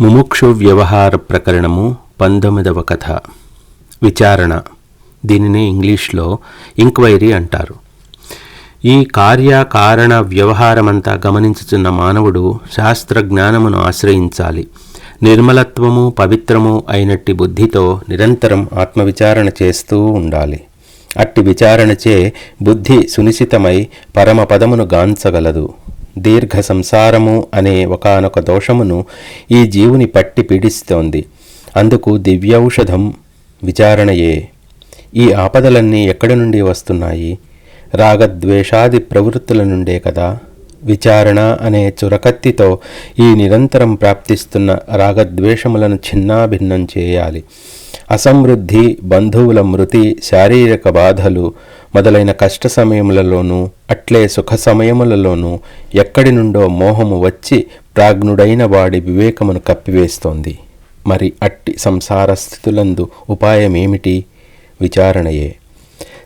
ముముక్షు వ్యవహార ప్రకరణము 19వ కథ. విచారణ. దీనిని ఇంగ్లీష్లో ఇంక్వైరీ అంటారు. ఈ కార్యకారణ వ్యవహారమంతా గమనించుచున్న మానవుడు శాస్త్రజ్ఞానమును ఆశ్రయించాలి. నిర్మలత్వము పవిత్రము అయినట్టి బుద్ధితో నిరంతరం ఆత్మవిచారణ చేస్తూ ఉండాలి. అట్టి విచారణచే బుద్ధి సునిశితమై పరమపదమును గాంచగలదు. దీర్ఘ సంసారము అనే ఒకానొక దోషమును ఈ జీవుని పట్టి పీడిస్తోంది. అందుకు దివ్యౌషధం విచారణయే. ఈ ఆపదలన్నీ ఎక్కడి నుండి వస్తున్నాయి? రాగద్వేషాది ప్రవృత్తుల నుండే కదా. విచారణ అనే చురకత్తితో ఈ నిరంతరం ప్రాప్తిస్తున్న రాగద్వేషములను ఛిన్నాభిన్నం చేయాలి. అసమృద్ధి, బంధువుల మృతి, శారీరక బాధలు మొదలైన కష్ట సమయములలోనూ అట్లే సుఖ సమయములలోనూ ఎక్కడి నుండో మోహము వచ్చి ప్రాజ్ఞుడైన వాడి వివేకమును కప్పివేస్తోంది. మరి అట్టి సంసార స్థితులందు ఉపాయమేమిటి? విచారణయే.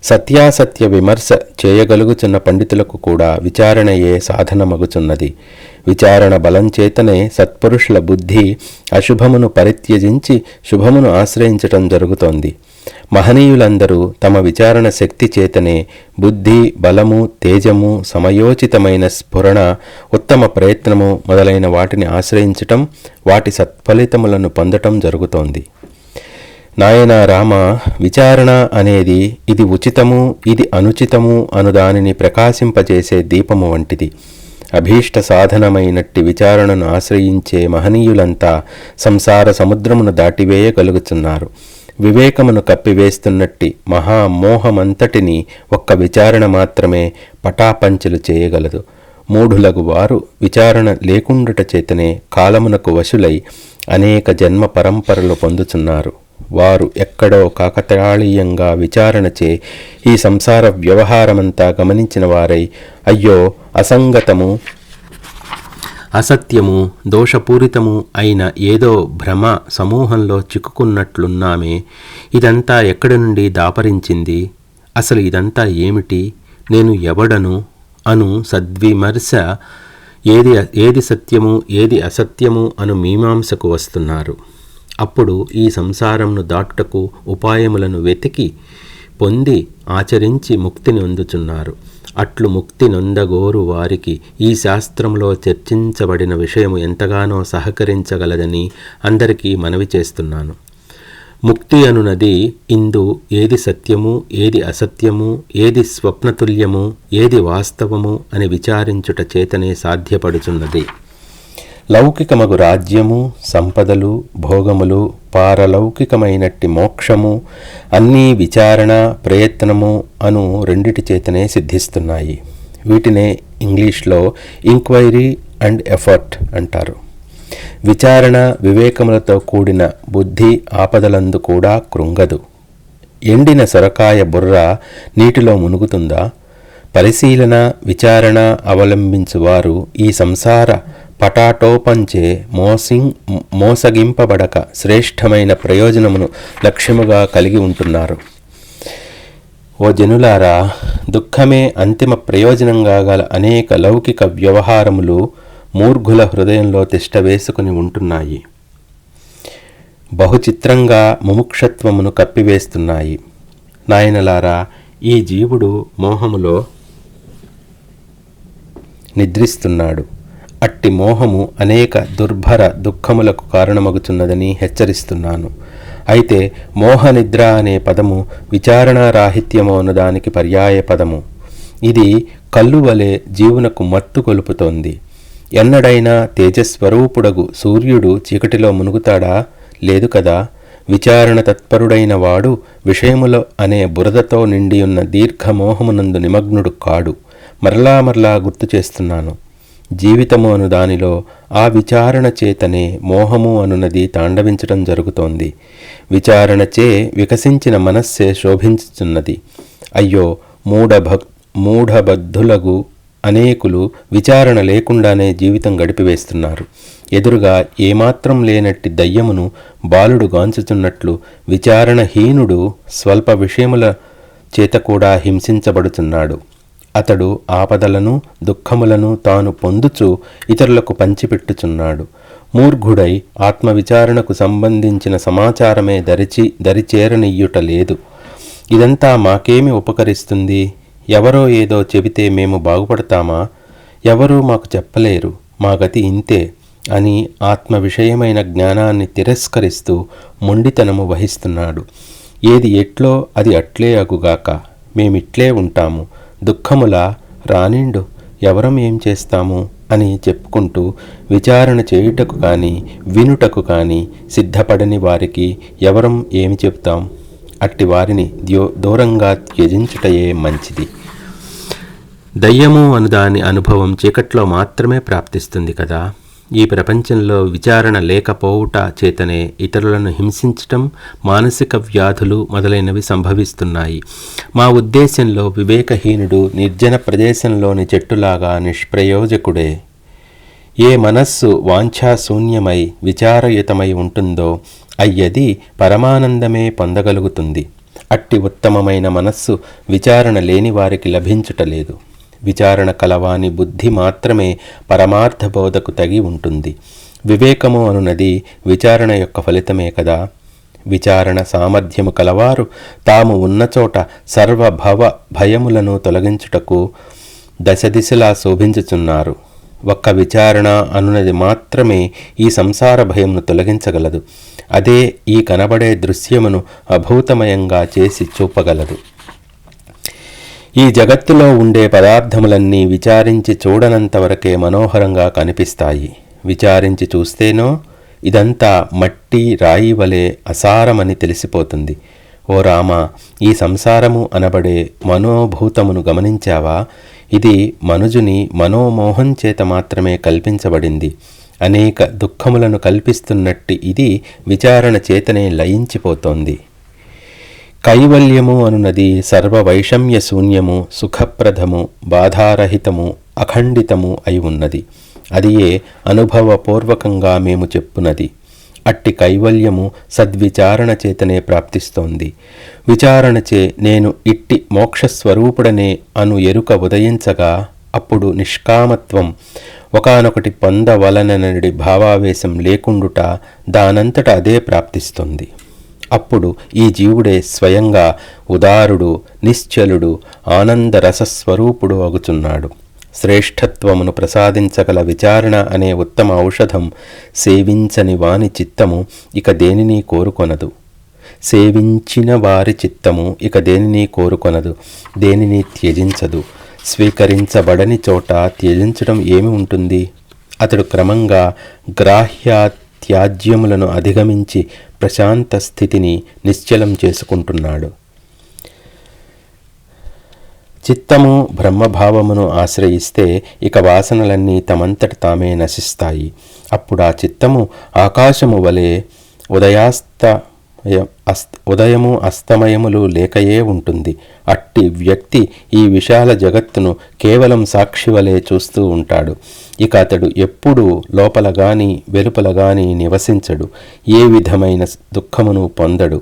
సత్యాసత్య విమర్శ చేయగలుగుచున్న పండితులకు కూడా విచారణయే సాధనమగుచున్నది. విచారణ బలంచేతనే సత్పురుషుల బుద్ధి అశుభమును పరిత్యజించి శుభమును ఆశ్రయించటం జరుగుతోంది. మహనీయులందరూ తమ విచారణ శక్తి చేతనే బుద్ధి, బలము, తేజము, సమయోచితమైన స్ఫురణ, ఉత్తమ ప్రయత్నము మొదలైన వాటిని ఆశ్రయించటం, వాటి సత్ఫలితములను పొందటం జరుగుతోంది. నాయనా రామ, విచారణ అనేది ఇది ఉచితము, ఇది అనుచితము అను దానిని ప్రకాశింపజేసే దీపము వంటిది. అభీష్ట సాధనమైనట్టి విచారణను ఆశ్రయించే మహనీయులంతా సంసార సముద్రమును దాటివేయగలుగుతున్నారు. వివేకమును కప్పివేస్తున్నట్టి మహామోహమంతటిని ఒక్క విచారణ మాత్రమే పటాపంచలు చేయగలదు. మూఢులగు వారు విచారణ లేకుండుట చేతనే కాలమునకు వశులై అనేక జన్మ పరంపరలు పొందుతున్నారు. వారు ఎక్కడో కాకతాళీయంగా విచారణచే ఈ సంసార వ్యవహారమంతా గమనించిన వారై అయ్యో అసంగతము, అసత్యము, దోషపూరితము అయిన ఏదో భ్రమ సమూహంలో చిక్కుకున్నట్లున్నామే. ఇదంతా ఎక్కడి నుండి దాపరించింది? అసలు ఇదంతా ఏమిటి? నేను ఎవడను అను సద్విమర్శ, ఏది సత్యము ఏది అసత్యము అను మీమాంసకు వస్తున్నారు. అప్పుడు ఈ సంసారంను దాటుటకు ఉపాయములను వెతికి పొంది ఆచరించి ముక్తిని అందుచున్నారు. అట్లు ముక్తి నొందగోరు వారికి ఈ శాస్త్రంలో చర్చించబడిన విషయము ఎంతగానో సహకరించగలదని అందరికీ మనవి చేస్తున్నాను. ముక్తి అనునది ఇందు ఏది సత్యము ఏది అసత్యము, ఏది స్వప్నతుల్యము ఏది వాస్తవము అని విచారించుట చేతనే సాధ్యపడుచున్నది. లౌకికమగు రాజ్యము, సంపదలు, భోగములు, పారలౌకికమైనట్టి మోక్షము అన్నీ విచారణ, ప్రయత్నము అను రెండిటి చేతనే సిద్ధిస్తున్నాయి. వీటినే ఇంగ్లీష్లో ఇంక్వైరీ అండ్ ఎఫర్ట్ అంటారు. విచారణ వివేకములతో కూడిన బుద్ధి ఆపదలందు కూడా కృంగదు. ఎండిన సొరకాయ బుర్ర నీటిలో మునుగుతుందా? పరిశీలన, విచారణ అవలంబించువారు ఈ సంసార పటాటోపంచే మోసగింపబడక శ్రేష్టమైన ప్రయోజనమును లక్ష్యముగా కలిగి ఉంటున్నారు. ఓ జనులారా, దుఃఖమే అంతిమ ప్రయోజనంగా గల అనేక లౌకిక వ్యవహారములు మూర్ఘుల హృదయంలో తిష్టవేసుకుని ఉంటున్నాయి. బహుచిత్రంగా ముముక్షత్వమును కప్పివేస్తున్నాయి. నాయనలారా, ఈ జీవుడు మోహములో నిద్రిస్తున్నాడు. అట్టి మోహము అనేక దుర్భర దుఃఖములకు కారణమగుచున్నదని హెచ్చరిస్తున్నాను. అయితే మోహనిద్ర అనే పదము విచారణారాహిత్యము అన్నదానికి పర్యాయ పదము. ఇది కల్లు వలె జీవునకు మత్తు కొలుపుతోంది. ఎన్నడైనా తేజస్వరూపుడగు సూర్యుడు చీకటిలో మునుగుతాడా? లేదు కదా. విచారణ తత్పరుడైన వాడు విషయములో అనే బురదతో నిండియున్న దీర్ఘమోహమునందు నిమగ్నుడు కాడు. మరలా గుర్తు చేస్తున్నాను. జీవితము అను దానిలో ఆ విచారణ చేతనే మోహము అనునది తాండవించటం జరుగుతోంది. విచారణచే వికసించిన మనస్సే శోభించుతున్నది. అయ్యో, మూఢబద్ధులగు అనేకులు విచారణ లేకుండానే జీవితం గడిపివేస్తున్నారు. ఎదురుగా ఏమాత్రం లేనట్టి దయ్యమును బాలుడు గాంచుతున్నట్లు విచారణహీనుడు స్వల్ప విషయముల చేత కూడా హింసించబడుతున్నాడు. అతడు ఆపదలను దుఃఖములను తాను పొందుచు ఇతరులకు పంచిపెట్టుచున్నాడు. మూర్ఘుడై ఆత్మవిచారణకు సంబంధించిన సమాచారమే దరిచేరనియ్యుట లేదు. ఇదంతా మాకేమి ఉపకరిస్తుంది? ఎవరో ఏదో చెబితే మేము బాగుపడతామా? ఎవరూ మాకు చెప్పలేరు, మా గతి ఇంతే అని ఆత్మ విషయమైన జ్ఞానాన్ని తిరస్కరిస్తూ మొండితనము వహిస్తున్నాడు. ఏది ఎట్లో అది అట్లే అగుగాక, మేమిట్లే ఉంటాము, దుఃఖములా రానిండు, ఎవరం ఏం చేస్తాము అని చెప్పుకుంటూ విచారణ చేయుటకు కానీ వినుటకు కానీ సిద్ధపడని వారికి ఎవరం ఏమి చెప్తాం? అట్టి వారిని దూరంగా త్యజించుటయే మంచిది. దయ్యము అనుదాని అనుభవం చీకట్లో మాత్రమే ప్రాప్తిస్తుంది కదా. ఈ ప్రపంచంలో విచారణ లేకపోవుట చేతనే ఇతరులను హింసించటం, మానసిక వ్యాధులు మొదలైనవి సంభవిస్తున్నాయి. మా ఉద్దేశంలో వివేకహీనుడు నిర్జన ప్రదేశంలోని చెట్టులాగా నిష్ప్రయోజకుడే. ఏ మనస్సు వాంఛాశూన్యమై విచారయుతమై ఉంటుందో అయ్యది పరమానందమే పొందగలుగుతుంది. అట్టి ఉత్తమమైన మనస్సు విచారణ లేని వారికి లభించుటలేదు. విచారణ కలవాని బుద్ధి మాత్రమే పరమార్థ బోధకు తగి ఉంటుంది. వివేకము అనున్నది విచారణ యొక్క ఫలితమే కదా. విచారణ సామర్థ్యము కలవారు తాము ఉన్నచోట సర్వభవ భయములను తొలగించుటకు దశదిశలా శోభించుచున్నారు. ఒక్క విచారణ అనున్నది మాత్రమే ఈ సంసార భయమును తొలగించగలదు. అదే ఈ కనబడే దృశ్యమును అభూతమయంగా చేసి చూపగలదు. ఈ జగత్తులో ఉండే పదార్థములన్నీ విచారించి చూడనంతవరకే మనోహరంగా కనిపిస్తాయి. విచారించి చూస్తేనో ఇదంతా మట్టి రాయి వలె అసారమని తెలిసిపోతుంది. ఓ రామ, ఈ సంసారము అనబడే మనోభూతమును గమనించావా? ఇది మనుజుని మనోమోహం చేత మాత్రమే కల్పించబడింది. అనేక దుఃఖములను కల్పిస్తున్నట్టి ఇది విచారణ చేతనే లయించిపోతోంది. కైవల్యము అనున్నది సర్వవైషమ్య శూన్యము, సుఖప్రదము, బాధారహితము, అఖండితము అయి ఉన్నది. అదియే అనుభవపూర్వకంగా మేము చెప్పునది. అట్టి కైవల్యము సద్విచారణ చేతనే ప్రాప్తిస్తోంది. విచారణచే నేను ఇట్టి మోక్షస్వరూపుడనే అను ఎరుక ఉదయించగా అప్పుడు నిష్కామత్వం, ఒకానొకటి పొందవలననడి భావావేశం లేకుండుట దానంతట అదే ప్రాప్తిస్తుంది. అప్పుడు ఈ జీవుడే స్వయంగా ఉదారుడు, నిశ్చలుడు, ఆనందరసస్వరూపుడు అగుచున్నాడు. శ్రేష్ఠత్వమును ప్రసాదించగల విచారణ అనే ఉత్తమ ఔషధం సేవించని వాని చిత్తము ఇక దేనిని కోరుకొనదు. సేవించిన వారి చిత్తము ఇక దేనిని కోరుకొనదు, దేనిని త్యజించదు. స్వీకరించబడని చోట త్యజించడం ఏమి ఉంటుంది? అతడు క్రమంగా గ్రాహ్యాత్యాజ్యములను అధిగమించి ప్రశాంత స్థితిని నిశ్చలం చేసుకుంటున్నాడు. చిత్తము బ్రహ్మభావమును ఆశ్రయిస్తే ఇక వాసనలన్నీ తమంతట తామే నశిస్తాయి. అప్పుడు ఆ చిత్తము ఆకాశము వలె ఉదయము అస్తమయములు లేకయే ఉంటుంది. అట్టి వ్యక్తి ఈ విశాల జగత్తును కేవలం సాక్షి వలె చూస్తూ ఉంటాడు. ఇక అతడు ఎప్పుడూ లోపల గాని వెలుపల గాని నివసించడు. ఏ విధమైన దుఃఖమును పొందడు.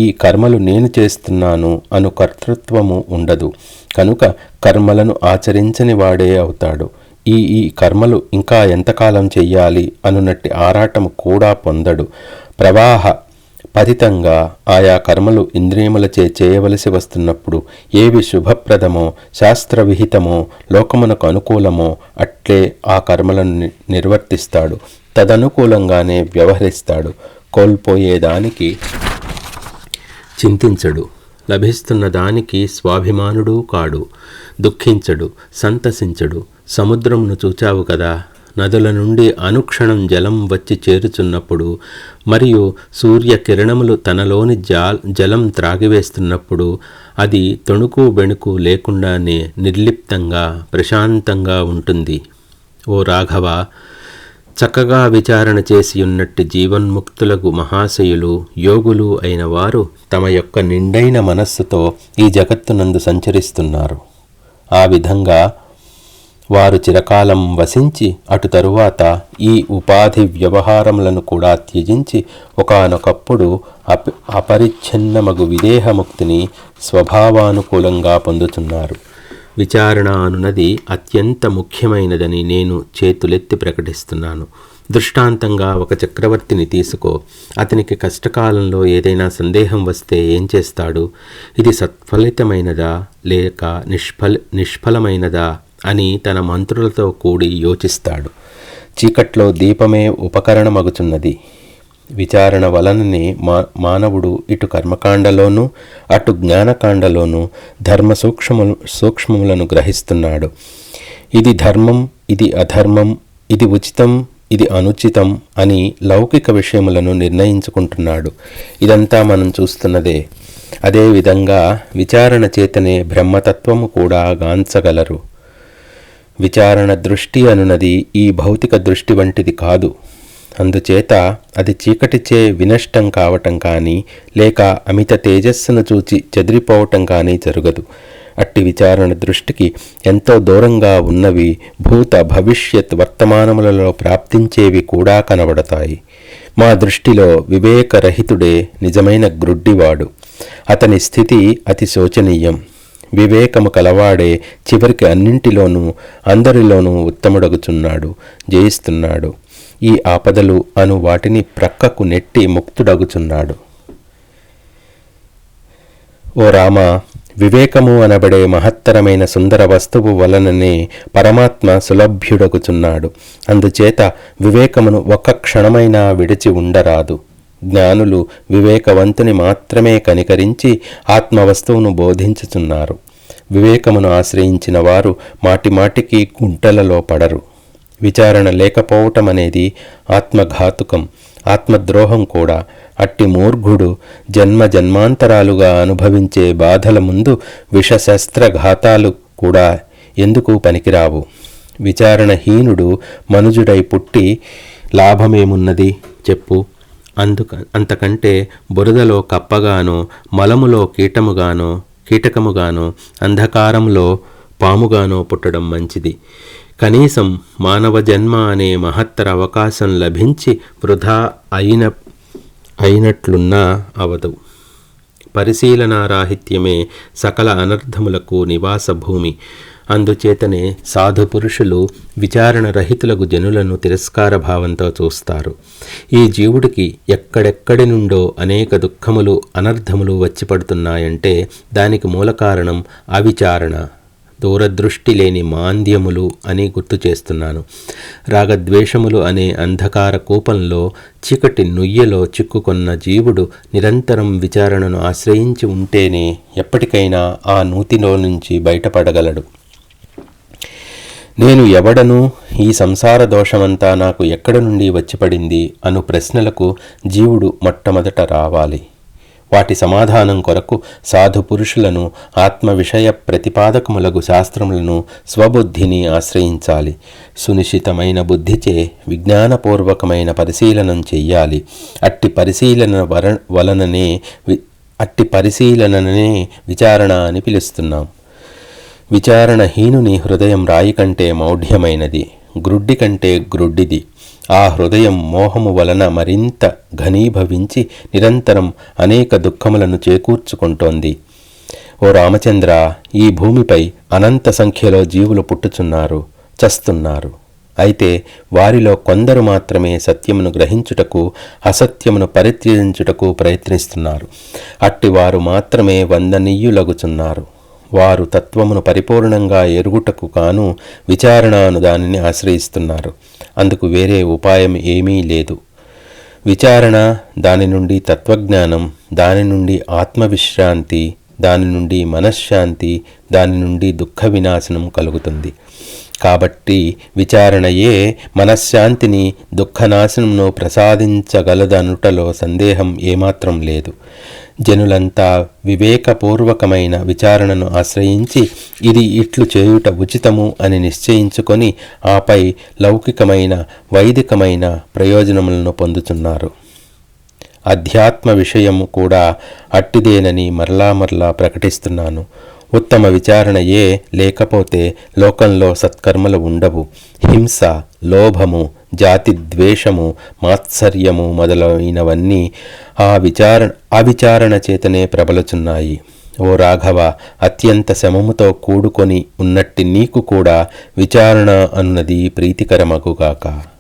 ఈ కర్మలు నేను చేస్తున్నాను అను కర్తృత్వము ఉండదు. కనుక కర్మలను ఆచరించని వాడే అవుతాడు. ఈ కర్మలు ఇంకా ఎంతకాలం చెయ్యాలి అనునట్టి ఆరాటము కూడా పొందడు. ప్రవాహ పతితంగా ఆయా కర్మలు ఇంద్రియములచే చేయవలసి వస్తున్నప్పుడు ఏవి శుభప్రదమో, శాస్త్రవిహితమో, లోకమునకు అనుకూలమో అట్లే ఆ కర్మలను నిర్వర్తిస్తాడు. తదనుకూలంగానే వ్యవహరిస్తాడు. కోల్పోయేదానికి చింతించడు, లభిస్తున్న దానికి స్వాభిమానుడు కాడు. దుఃఖించడు, సంతసించడు. సముద్రంను చూచావు కదా, నదుల నుండి అనుక్షణం జలం వచ్చి చేరుచున్నప్పుడు మరియు సూర్యకిరణములు తనలోని జలం త్రాగివేస్తున్నప్పుడు అది తొణుకు బెణుకు లేకుండానే నిర్లిప్తంగా ప్రశాంతంగా ఉంటుంది. ఓ రాఘవ, చక్కగా విచారణ చేసి ఉన్నట్టు జీవన్ముక్తులకు మహాశయులు, యోగులు అయిన వారు తమ యొక్క నిండైన మనస్సుతో ఈ జగత్తునందు సంచరిస్తున్నారు. ఆ విధంగా వారు చిరకాలం వసించి అటు తరువాత ఈ ఉపాధి వ్యవహారములను కూడా త్యజించి ఒకానొకప్పుడు అపరిచ్ఛిన్నమగు విదేహముక్తిని స్వభావానుకూలంగా పొందుతున్నారు. విచారణ అనున్నది అత్యంత ముఖ్యమైనదని నేను చేతులెత్తి ప్రకటిస్తున్నాను. దృష్టాంతంగా ఒక చక్రవర్తిని తీసుకో. అతనికి కష్టకాలంలో ఏదైనా సందేహం వస్తే ఏం చేస్తాడు? ఇది సత్ఫలితమైనదా లేక నిష్ఫలమైనదా అని తన మంత్రులతో కూడి యోచిస్తాడు. చీకట్లో దీపమే ఉపకరణమగుచున్నది. విచారణ వలననే మానవుడు ఇటు కర్మకాండలోనూ అటు జ్ఞానకాండలోనూ ధర్మ సూక్ష్మములను గ్రహిస్తున్నాడు. ఇది ధర్మం, ఇది అధర్మం, ఇది ఉచితం, ఇది అనుచితం అని లౌకిక విషయములను నిర్ణయించుకుంటున్నాడు. ఇదంతా మనం చూస్తున్నదే. అదేవిధంగా విచారణ చేతనే బ్రహ్మతత్వము కూడా గాంచగలరు. విచారణ దృష్టి అనున్నది ఈ భౌతిక దృష్టి వంటిది కాదు. అందుచేత అది చీకటిచే వినష్టం కావటం కానీ లేక అమిత తేజస్సును చూచి చెదిరిపోవటం కానీ జరగదు. అట్టి విచారణ దృష్టికి ఎంతో దూరంగా ఉన్నవి భూత భవిష్యత్ వర్తమానములలో ప్రాప్తించేవి కూడా కనబడతాయి. మా దృష్టిలో వివేకరహితుడే నిజమైన గ్రుడ్డివాడు. అతని స్థితి అతి శోచనీయం. వివేకము కలవాడే చివరికి అన్నింటిలోనూ అందరిలోనూ ఉత్తముడగుచున్నాడు, జయిస్తున్నాడు. ఈ ఆపదలు అను వాటిని ప్రక్కకు నెట్టి ముక్తుడగుచున్నాడు. ఓ రామ, వివేకము అనబడే మహత్తరమైన సుందర వస్తువు వలననే పరమాత్మ సులభ్యుడగుచున్నాడు. అందుచేత వివేకమును ఒక్క క్షణమైనా విడిచి ఉండరాదు. జ్ఞానులు వివేకవంతుని మాత్రమే కనికరించి ఆత్మవస్తువును బోధించుచున్నారు. వివేకమును ఆశ్రయించిన వారు మాటిమాటికి గుంటలలో పడరు. విచారణ లేకపోవటం అనేది ఆత్మఘాతుకం, ఆత్మద్రోహం కూడా. అట్టి మూర్ఘుడు జన్మ జన్మాంతరాలుగా అనుభవించే బాధల ముందు విషశస్త్రఘాతాలు కూడా ఎందుకు పనికిరావు. విచారణహీనుడు మనుజుడై పుట్టి లాభమేమున్నది చెప్పు? అంతకంటే బురదలో కప్పగానో, మలములో కీటకముగానో, అంధకారంలో పాముగానో పుట్టడం మంచిది. కనీసం మానవ జన్మ అనే మహత్తర అవకాశం లభించి వృధా అయినట్లున్నా అవదు. పరిశీలనారాహిత్యమే సకల అనర్థములకు నివాస భూమి. అందుచేతనే సాధు పురుషులు విచారణ రహితులకు జనులను తిరస్కార భావంతో చూస్తారు. ఈ జీవుడికి ఎక్కడెక్కడి నుండో అనేక దుఃఖములు, అనర్థములు వచ్చిపడుతున్నాయంటే దానికి మూల కారణం అవిచారణ, దూరదృష్టి లేని మాంద్యములు అని గుర్తు చేస్తున్నాను. రాగద్వేషములు అనే అంధకార కూపంలో చీకటి నుయ్యలో చిక్కుకొన్న జీవుడు నిరంతరం విచారణను ఆశ్రయించి ఉంటేనే ఎప్పటికైనా ఆ నూతిలో నుంచి బయటపడగలడు. నేను ఎవడను, ఈ సంసార దోషమంతా నాకు ఎక్కడి నుండి వచ్చిపడింది అను ప్రశ్నలకు జీవుడు మొట్టమొదట రావాలి. వాటి సమాధానం కొరకు సాధు పురుషులను, ఆత్మ విషయ ప్రతిపాదకములగు శాస్త్రములను, స్వబుద్ధిని ఆశ్రయించాలి. సునిశ్చితమైన బుద్ధిచే విజ్ఞానపూర్వకమైన పరిశీలనం చెయ్యాలి. అట్టి పరిశీలననే విచారణ అని పిలుస్తున్నాం. విచారణహీనుని హృదయం రాయి కంటే మౌఢ్యమైనది, గ్రుడ్డి కంటే గ్రుడ్డిది. ఆ హృదయం మోహము వలన మరింత ఘనీభవించి నిరంతరం అనేక దుఃఖములను చేకూర్చుకుంటోంది. ఓ రామచంద్ర, ఈ భూమిపై అనంత సంఖ్యలో జీవులు పుట్టుచున్నారు, చస్తున్నారు. అయితే వారిలో కొందరు మాత్రమే సత్యమును గ్రహించుటకు, అసత్యమును పరిత్యజించుటకు ప్రయత్నిస్తున్నారు. అట్టివారు మాత్రమే వందనీయులగుచున్నారు. వారు తత్వమును పరిపూర్ణంగా ఎరుగుటకు కాను విచారణ అను దానిని ఆశ్రయిస్తున్నారు. అందుకు వేరే ఉపాయం ఏమీ లేదు. విచారణ, దాని నుండి తత్వజ్ఞానం, దాని నుండి ఆత్మవిశ్రాంతి, దాని నుండి మనశ్శాంతి, దాని నుండి దుఃఖ వినాశనం కలుగుతుంది. కాబట్టి విచారణయే మనశ్శాంతిని, దుఃఖనాశనంను ప్రసాదించగలదనుటలో సందేహం ఏమాత్రం లేదు. జనులంతా వివేకపూర్వకమైన విచారణను ఆశ్రయించి ఇది ఇట్లు చేయుట ఉచితము అని నిశ్చయించుకొని ఆపై లౌకికమైన, వైదికమైన ప్రయోజనములను పొందుతున్నారు. అధ్యాత్మ విషయము కూడా అట్టిదేనని మరలా ప్రకటిస్తున్నాను. ఉత్తమ విచారణయే లేకపోతే లోకంలో సత్కర్మలు ఉండవు. హింస, లోభము, జాతి ద్వేషము, మాత్సర్యము మొదలైనవన్నీ అవిచారణ చేతనే ప్రబలుచున్నాయి. ఓ రాఘవ, అత్యంత శమముతో కూడుకొని ఉన్నట్టి నీకు కూడా విచారణ అన్నది ప్రీతికరమగుగాక.